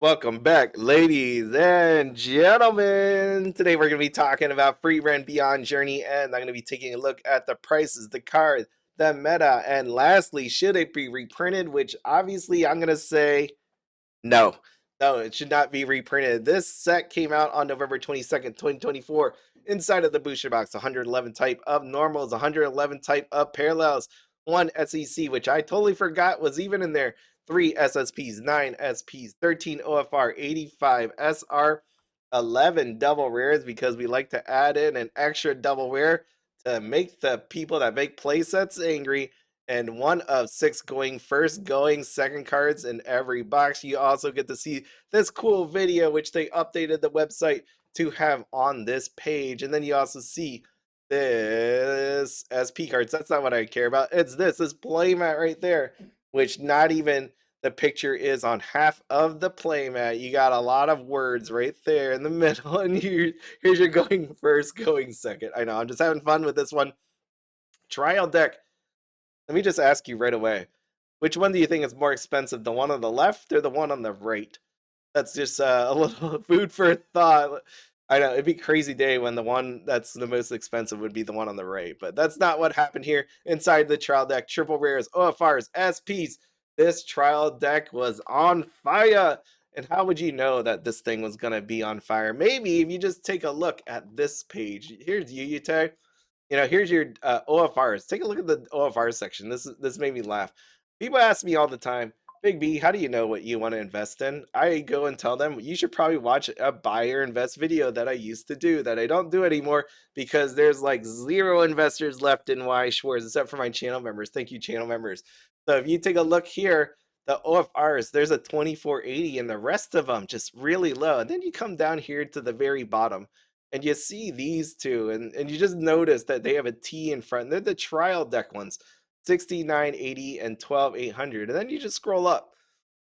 Welcome back, ladies and gentlemen. Today we're going to be talking about Frieren Beyond Journey, and I'm going to be taking a look at the prices, the card, the meta, and lastly, should it be reprinted? Which obviously I'm going to say no. No, it should not be reprinted. This set came out on November 22nd, 2024, inside of the booster box. 111 type of normals, 111 type of parallels, one SEC, which I totally forgot was even in there, three SSPs, nine SPs, 13 OFR, 85 SR, 11 double rares because we like to add in an extra double rare to make the people that make playsets angry, and one of six going first, going second cards in every box. You also get to see this cool video, which they updated the website to have on this page. And then you also see this SP cards. That's not what I care about. It's this playmat right there, which not even the picture is on half of the playmat. You got a lot of words right there in the middle, and here's your going first, going second. I know, I'm just having fun with this one. Trial deck. Let me just ask you right away. Which one do you think is more expensive, the one on the left or the one on the right? That's just a little food for thought. I know it'd be a crazy day when the one that's the most expensive would be the one on the right, but that's not what happened here. Inside the trial deck, triple rares, OFRs, SPs. This trial deck was on fire. And how would you know that this thing was gonna be on fire? Maybe if you just take a look at this page. Here's Yuichi. Here's your OFRs. Take a look at the OFR section. This made me laugh. People ask me all the time, Big B, how do you know what you want to invest in? I go and tell them you should probably watch a buy or invest video that I used to do that I don't do anymore because there's like zero investors left in Weiss Schwarz except for my channel members. Thank you, channel members. So if you take a look here, the OFRs, there's a 2480 and the rest of them just really low. And then you come down here to the very bottom and you see these two, and you just notice that they have a T in front. They're the trial deck ones, 6980 and 12800. And then you just scroll up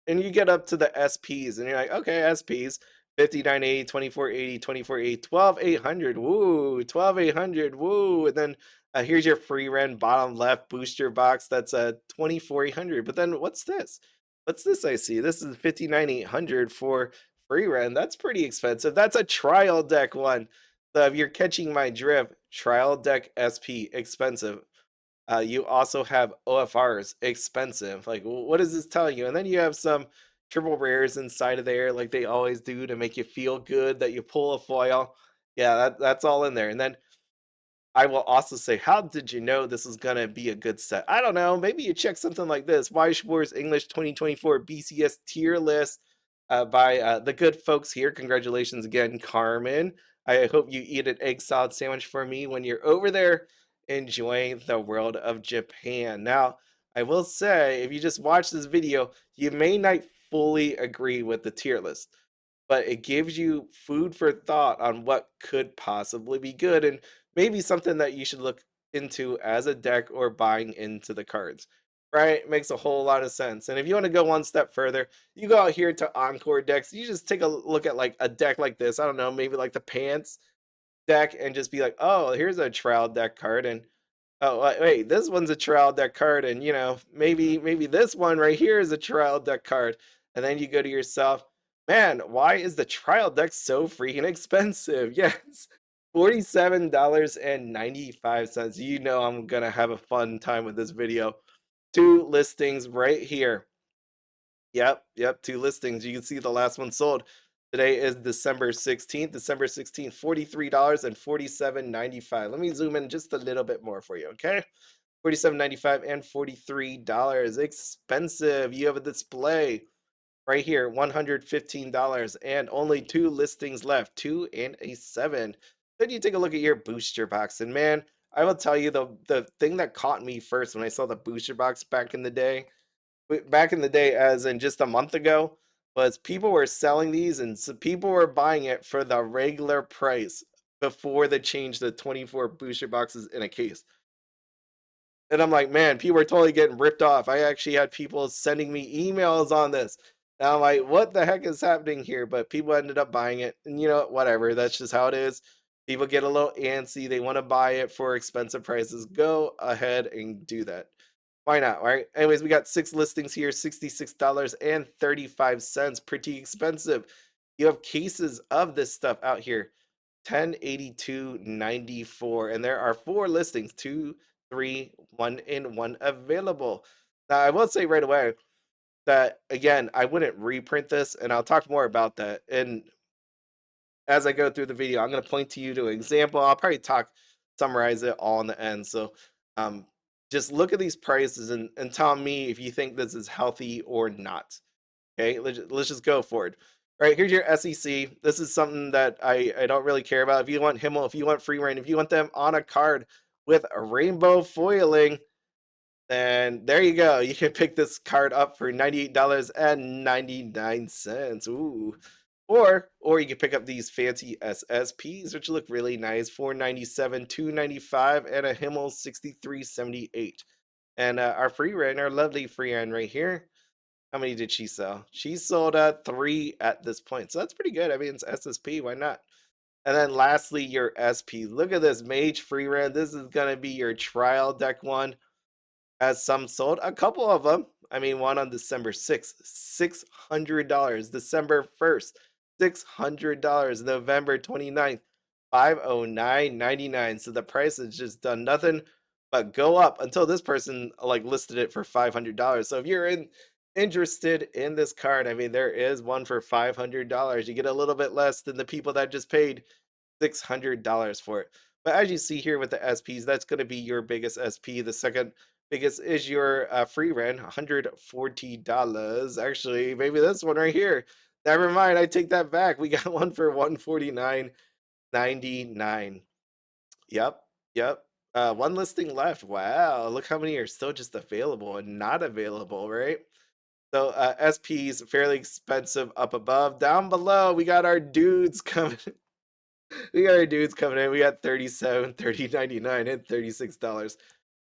and you get up to the SPs, and you're like, okay, SPs, 5980, 2480, 2480, 12800. Woo, 12800. Woo. And then here's your free rent bottom left booster box. That's a 24800. But then what's this? What's this I see? This is 59800 for free rent. That's pretty expensive. That's a trial deck one. So if you're catching my drift, trial deck SP expensive. You also have OFRs, expensive. Like, what is this telling you? And then you have some triple rares inside of there, like they always do to make you feel good that you pull a foil. Yeah, that's all in there. And then I will also say, how did you know this is gonna be a good set? I don't know. Maybe you check something like this: Weiss Schwarz English 2024 BCS tier list by the good folks here. Congratulations again, Carmen. I hope you eat an egg salad sandwich for me when you're over there enjoying the world of Japan. Now, I will say, if you just watch this video, you may not fully agree with the tier list, but it gives you food for thought on what could possibly be good and maybe something that you should look into as a deck or buying into the cards. Right? Makes a whole lot of sense. And if you want to go one step further, you go out here to Encore decks. You just take a look at like a deck like this. I don't know, maybe like the Pants deck, and just be like, oh, here's a trial deck card. And oh, wait, this one's a trial deck card. And maybe this one right here is a trial deck card. And then you go to yourself, man, why is the trial deck so freaking expensive? Yes, $47.95. I'm gonna have a fun time with this video. Two listings right here. Yep, two listings. You can see the last one sold. Today is December 16th. December 16th, $43.47.95. Let me zoom in just a little bit more for you, okay? 47.95 and $43. Expensive. You have a display right here, $115 and only two listings left, 2 and a 7. Then you take a look at your booster box, and man, I will tell you the thing that caught me first when I saw the booster box back in the day, as in just a month ago, was people were selling these and people were buying it for the regular price before they changed the 24 booster boxes in a case. And I'm like, man, people are totally getting ripped off. I actually had people sending me emails on this. And I'm like, what the heck is happening here? But people ended up buying it. And whatever. That's just how it is. People get a little antsy. They want to buy it for expensive prices. Go ahead and do that. Why not, right? Anyways, we got 6 listings here, $66.35. Pretty expensive. You have cases of this stuff out here, 1082.94, and there are 4 listings, 2, 3, 1 in 1 available. Now, I will say right away that again, I wouldn't reprint this, and I'll talk more about that. And as I go through the video, I'm going to point to you to an example. I'll probably summarize it all in the end. So, um, just look at these prices and tell me if you think this is healthy or not. Okay, let's just go for it. All right, here's your SEC. This is something that I don't really care about. If you want Himmel, if you want Frieren, if you want them on a card with a rainbow foiling, then there you go. You can pick this card up for $98.99. Ooh. Or you can pick up these fancy SSPs, which look really nice. 497, 295, and a Himmel 6378. And our free run, our lovely free run right here. How many did she sell? She sold 3 at this point. So that's pretty good. I mean, it's SSP. Why not? And then lastly, your SP. Look at this Mage free run. This is going to be your trial deck one. As some sold, a couple of them. I mean, one on December 6th, $600. December 1st, $600. November 29th, 509.99. So the price has just done nothing but go up until this person like listed it for $500. So if you're interested in this card, I mean, there is one for $500. You get a little bit less than the people that just paid $600 for it. But as you see here with the SPs, that's going to be your biggest SP. The second biggest is your free rent, $140. Actually, maybe this one right here. Never mind, I take that back. We got one for $149.99. Yep, yep. One listing left. Wow, look how many are still just available and not available, right? So SPs fairly expensive up above. Down below, we got our dudes coming. We got our dudes coming in. We got 37, 30.99, and $36.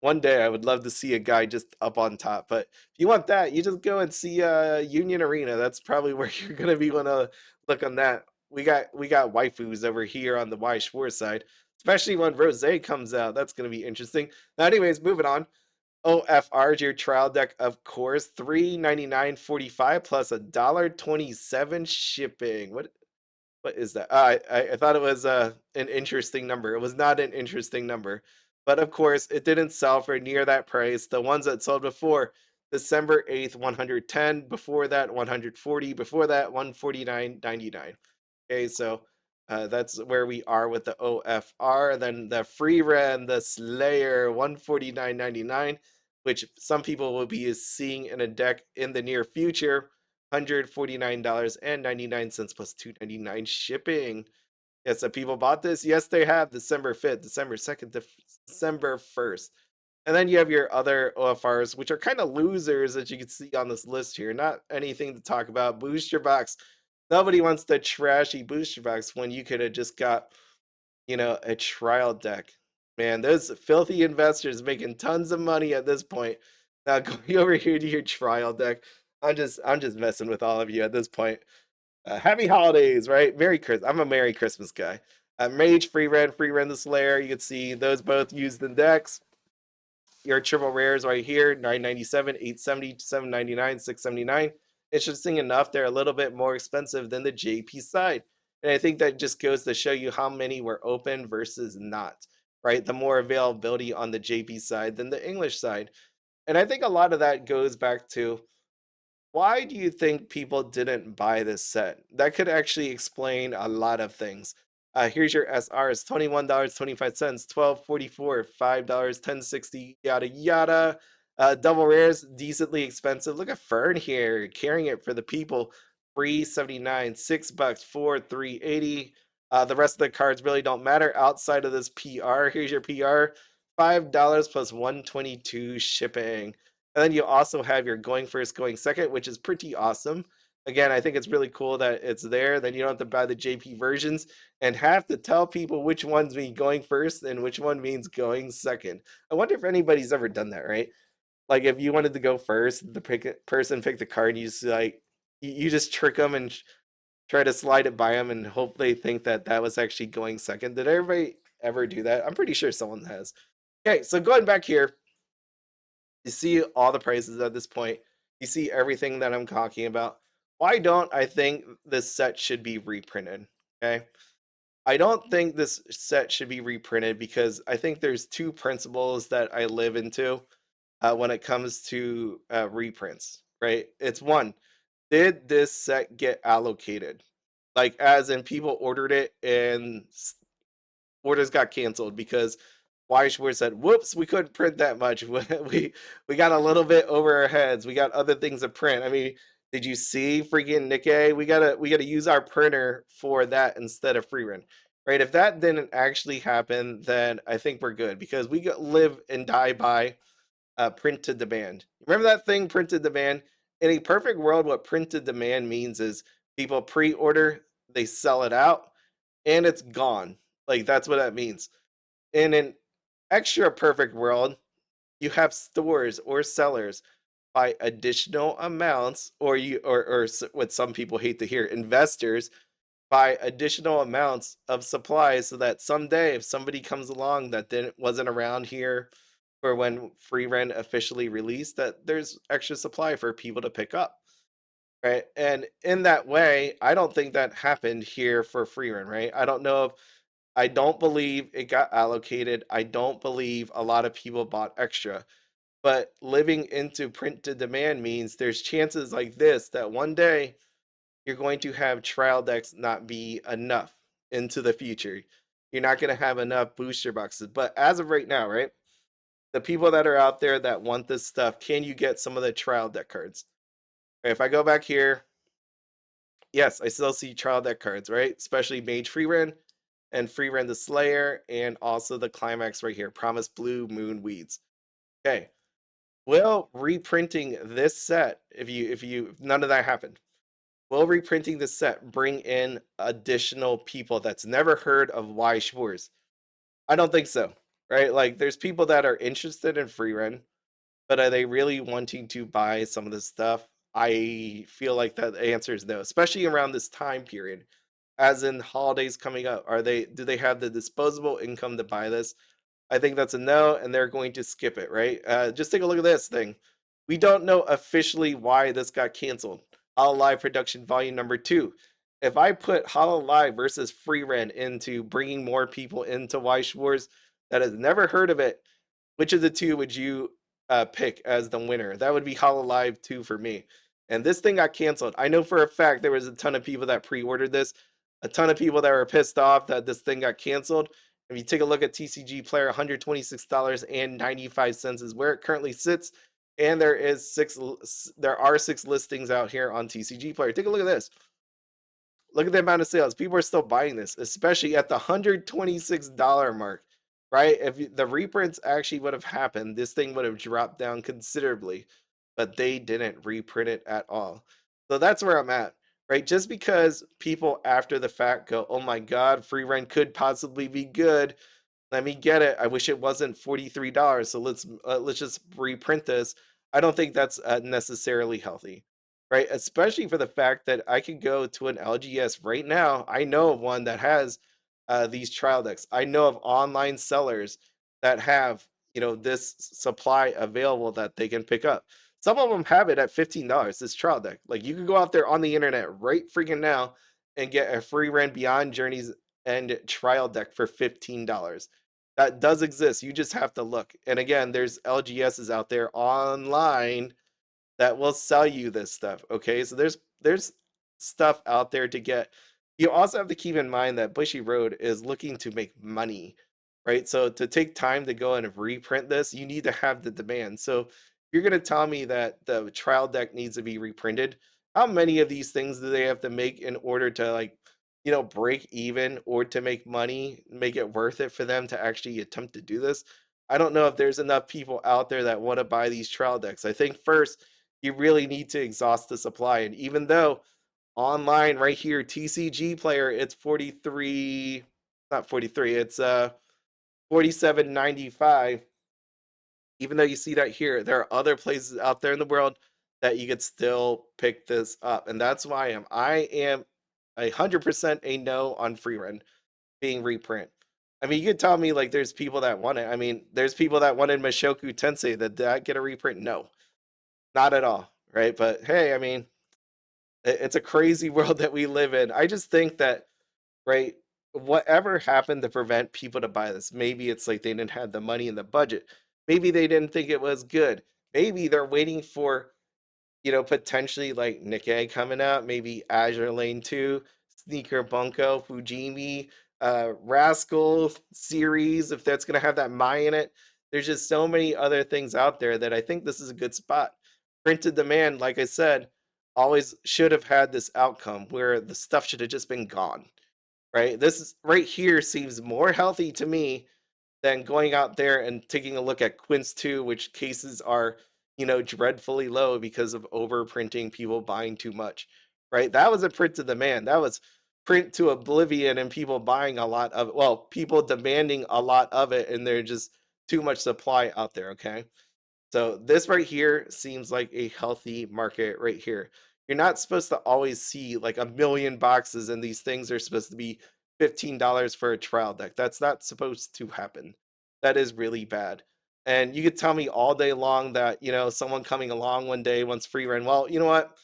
One day I would love to see a guy just up on top. But if you want that, you just go and see Union Arena. That's probably where you're gonna be wanna look on that. We got waifus over here on the Weiss Schwarz side, especially when Rose comes out. That's gonna be interesting. Now, anyways, moving on. OFR is your trial deck, of course. $399.45 plus $1.27 shipping. What is that? I thought it was an interesting number. It was not an interesting number, but of course, it didn't sell for near that price. The ones that sold before December 8th, 110. Before that, 140. Before that, 149.99. Okay, so that's where we are with the OFR. Then the Frieren, the Slayer, 149.99, which some people will be seeing in a deck in the near future. $149.99 plus $2.99 shipping. Yes, so people bought this. Yes, they have December 5th, December 2nd, December 1st. And then you have your other OFRs, which are kind of losers that you can see on this list here. Not anything to talk about. Booster box. Nobody wants the trashy booster box when you could have just got, a trial deck. Man, those filthy investors making tons of money at this point. Now going over here to your trial deck. I'm just messing with all of you at this point. Happy holidays, right? Merry Christmas. I'm a Merry Christmas guy. Mage, Free Run the Slayer. You can see those both used in decks. Your triple rares right here, 997, 870, 799, 679. Interesting enough, they're a little bit more expensive than the JP side. And I think that just goes to show you how many were open versus not, right? The more availability on the JP side than the English side. And I think a lot of that goes back to why do you think people didn't buy this set? That could actually explain a lot of things. Here's your SRs: $21.25, $12.44, $5, $10.60, yada yada. Double rares, decently expensive. Look at Fern here, carrying it for the people. $3.79, $6, 4, 3.80. The rest of the cards really don't matter outside of this PR. Here's your PR: $5 plus 122 shipping. And then you also have your going first, going second, which is pretty awesome. Again, I think it's really cool that it's there. Then you don't have to buy the JP versions and have to tell people which ones mean going first and which one means going second. I wonder if anybody's ever done that, right? Like if you wanted to go first, the person picked the card, and you just like you just trick them and try to slide it by them and hope they think that that was actually going second. Did everybody ever do that? I'm pretty sure someone has. Okay, so going back here, You see all the prices at this point. You see everything that I'm talking about. Why don't I think this set should be reprinted? Okay. I don't think this set should be reprinted because I think there's two principles that I live into when it comes to reprints, right? It's one, did this set get allocated? Like, as in people ordered it and orders got canceled because Weiss Schwarz said, "Whoops, we couldn't print that much. We got a little bit over our heads. We got other things to print." I mean, did you see freaking Nikkei? We gotta use our printer for that instead of Frieren, right? If that didn't actually happen, then I think we're good because live and die by print to demand. Remember that thing, print to demand? In a perfect world, what print to demand means is people pre-order, they sell it out, and it's gone. Like that's what that means. In an extra perfect world, you have stores or sellers buy additional amounts, or what some people hate to hear, investors buy additional amounts of supplies so that someday, if somebody comes along that wasn't around here for when free rent officially released, that there's extra supply for people to pick up. Right. And in that way, I don't think that happened here for free rent, right? I don't believe it got allocated. I don't believe a lot of people bought extra. But living into print to demand means there's chances like this that one day you're going to have trial decks not be enough into the future. You're not going to have enough booster boxes. But as of right now, right? The people that are out there that want this stuff, can you get some of the trial deck cards? If I go back here, yes, I still see trial deck cards, right? Especially Mage Freeren and Freeren the Slayer, and also the Climax right here, Promise Blue Moon Weeds. Okay. Will reprinting this set, if none of that happened, will reprinting this set bring in additional people that's never heard of Weiss Schwarz? I don't think so. Right? Like there's people that are interested in Freeren, but are they really wanting to buy some of this stuff? I feel like that the answer is no, especially around this time period. As in holidays coming up, do they have the disposable income to buy this? I think that's a no, and they're going to skip it, right? Just take a look at this thing. We don't know officially why this got canceled. Hollow Live Production Volume Number 2. If I put Hollow Live versus Free Rent into bringing more people into Weiss Schwarz that has never heard of it, which of the two would you pick as the winner? That would be Hollow Live 2 for me. And this thing got canceled. I know for a fact there was a ton of people that pre-ordered this, a ton of people that were pissed off that this thing got canceled. If you take a look at TCG Player, $126.95 is where it currently sits, and there are 6 listings out here on TCG Player. Take a look at this. Look at the amount of sales. People are still buying this, especially at the $126 mark, right? The reprints actually would have happened, this thing would have dropped down considerably, but they didn't reprint it at all. So that's where I'm at, right? Just because people after the fact go, "Oh my God, free rent could possibly be good. Let me get it. I wish it wasn't $43. So let's just reprint this." I don't think that's necessarily healthy, right? Especially for the fact that I could go to an LGS right now. I know of one that has these trial decks. I know of online sellers that have this supply available that they can pick up. Some of them have it at $15. This trial deck, like you can go out there on the internet right freaking now and get a free rent Beyond Journeys and trial deck for $15. That does exist. You just have to look. And again, there's LGSs out there online that will sell you this stuff. Okay, so there's stuff out there to get. You also have to keep in mind that Bushiroad is looking to make money, right? So to take time to go and reprint this, you need to have the demand. So if you're gonna tell me that the trial deck needs to be reprinted, how many of these things do they have to make in order to break even or to make money, make it worth it for them to actually attempt to do this? I don't know if there's enough people out there that want to buy these trial decks. I think first you really need to exhaust the supply. And even though online right here, TCG player, it's 43, not 43, it's 47.95. Even though you see that here, there are other places out there in the world that you could still pick this up. And that's why I am 100% a no on free run being reprint. I mean, you could tell me like there's people that want it. I mean, there's people that wanted Mashoku Tensei. That get a reprint? No, not at all. Right? But hey, I mean, it's a crazy world that we live in. I just think that, right, whatever happened to prevent people to buy this? Maybe it's like they didn't have the money in the budget. Maybe they didn't think it was good. Maybe they're waiting for, potentially like Nikkei coming out, maybe Azure Lane 2, Sneaker Bunko, Fujimi, Rascal series, if that's going to have that Mai in it. There's just so many other things out there that I think this is a good spot. Printed demand, like I said, always should have had this outcome where the stuff should have just been gone, right? This is right here seems more healthy to me than going out there and taking a look at Quince 2, which cases are, dreadfully low because of overprinting, people buying too much, right? That was a print to demand. That was print to oblivion and people buying a lot of it. Well, people demanding a lot of it, and there's just too much supply out there, okay? So this right here seems like a healthy market right here. You're not supposed to always see like a million boxes and these things are supposed to be $15 for a trial deck. That's not supposed to happen. That is really bad. And you could tell me all day long that, someone coming along one day wants free run. Well, you know what?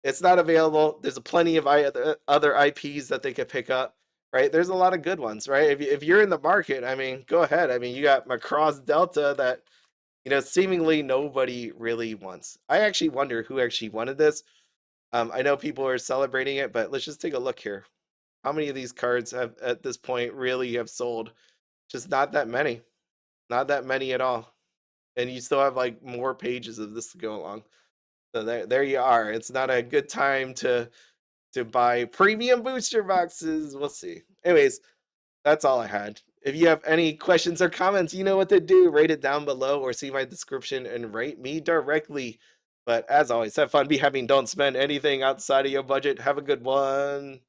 It's not available. There's a plenty of other IPs that they could pick up, right? There's a lot of good ones, right? If you're in the market, I mean, go ahead. I mean, you got Macross Delta that seemingly nobody really wants. I actually wonder who actually wanted this. I know people are celebrating it, but let's just take a look here. How many of these cards have at this point really have sold? Just not that many. Not that many at all. And you still have like more pages of this to go along. So there you are. It's not a good time to buy premium booster boxes. We'll see. Anyways, that's all I had. If you have any questions or comments, you know what to do. Rate it down below or see my description and rate me directly. But as always, have fun, be happy, and don't spend anything outside of your budget. Have a good one.